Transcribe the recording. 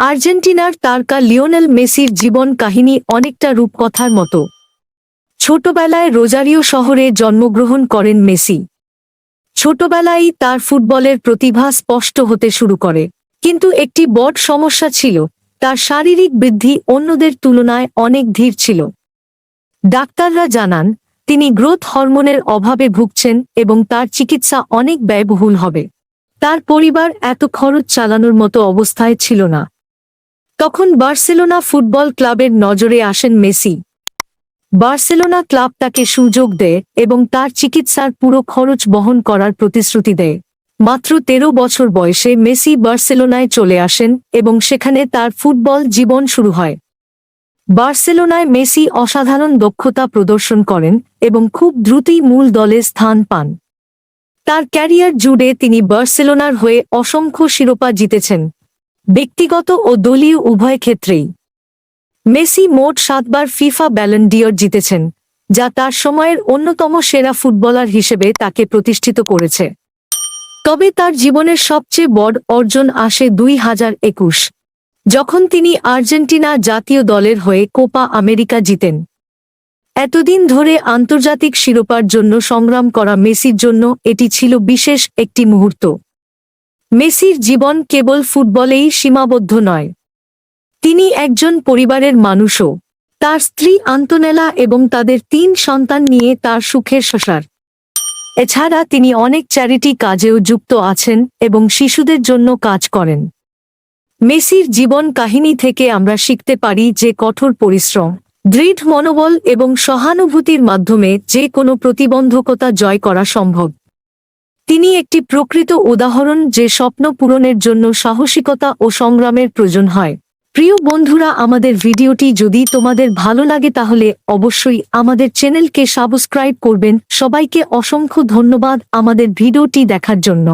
আর্জেন্টিনার তারকা লিওনেল মেসির জীবন কাহিনী অনেকটা রূপকথার মতো। ছোটবেলায় রোজারিও শহরে জন্মগ্রহণ করেন মেসি। ছোটবেলায়ই তার ফুটবলের প্রতিভা স্পষ্ট হতে শুরু করে, কিন্তু একটি বড় সমস্যা ছিল, তার শারীরিক বৃদ্ধি অন্যদের তুলনায় অনেক ধীর ছিল। ডাক্তাররা জানান তিনি গ্রোথ হরমোনের অভাবে ভুগছেন এবং তার চিকিৎসা অনেক ব্যয়বহুল হবে। তার পরিবার এত খরচ চালানোর মতো অবস্থায় ছিল না। তখন বার্সেলোনা ফুটবল ক্লাবের নজরে আসেন মেসি। বার্সেলোনা ক্লাব তাকে সুযোগ দেয় এবং তার চিকিৎসার পুরো খরচ বহন করার প্রতিশ্রুতি দেয়। মাত্র 13 বছর বয়সে মেসি বার্সেলোনায় চলে আসেন এবং সেখানে তার ফুটবল জীবন শুরু হয়। বার্সেলোনায় মেসি অসাধারণ দক্ষতা প্রদর্শন করেন এবং খুব দ্রুতই মূল দলে স্থান পান। তার ক্যারিয়ার জুড়ে তিনি বার্সেলোনার হয়ে অসংখ্য শিরোপা জিতেছেন, ব্যক্তিগত ও দলীয় উভয় ক্ষেত্রেই। মেসি মোট 7 বার ফিফা ব্যালন ডি'র জিতেছেন, যা তার সময়ের অন্যতম সেরা ফুটবলার হিসেবে তাকে প্রতিষ্ঠিত করেছে। তবে তার জীবনের সবচেয়ে বড় অর্জন আসে 2021, যখন তিনি আর্জেন্টিনা জাতীয় দলের হয়ে কোপা আমেরিকা জিতেন। এতদিন ধরে আন্তর্জাতিক শিরোপার জন্য সংগ্রাম করা মেসির জন্য এটি ছিল বিশেষ একটি মুহূর্ত। মেসির জীবন কেবল ফুটবলেই সীমাবদ্ধ নয়। তিনি একজন পরিবারের মানুষও। তার স্ত্রী আন্তোনেলা এবং তাদের 3 সন্তান নিয়ে তার সুখের সংসার। এছাড়া তিনি অনেক চ্যারিটি কাজেও যুক্ত আছেন এবং শিশুদের জন্য কাজ করেন। মেসির জীবন কাহিনী থেকে আমরা শিখতে পারি যে কঠোর পরিশ্রম, দৃঢ় মনোবল এবং সহানুভূতির মাধ্যমে যে কোনো প্রতিবন্ধকতা জয় করা সম্ভব। তিনি একটি প্রকৃত উদাহরণ যে স্বপ্ন পূরণের জন্য সাহসিকতা ও সংগ্রামের প্রয়োজন হয়। প্রিয় বন্ধুরা, আমাদের ভিডিওটি যদি তোমাদের ভালো লাগে তাহলে অবশ্যই আমাদের চ্যানেলকে সাবস্ক্রাইব করবেন। সবাইকে অসংখ্য ধন্যবাদ আমাদের ভিডিওটি দেখার জন্য।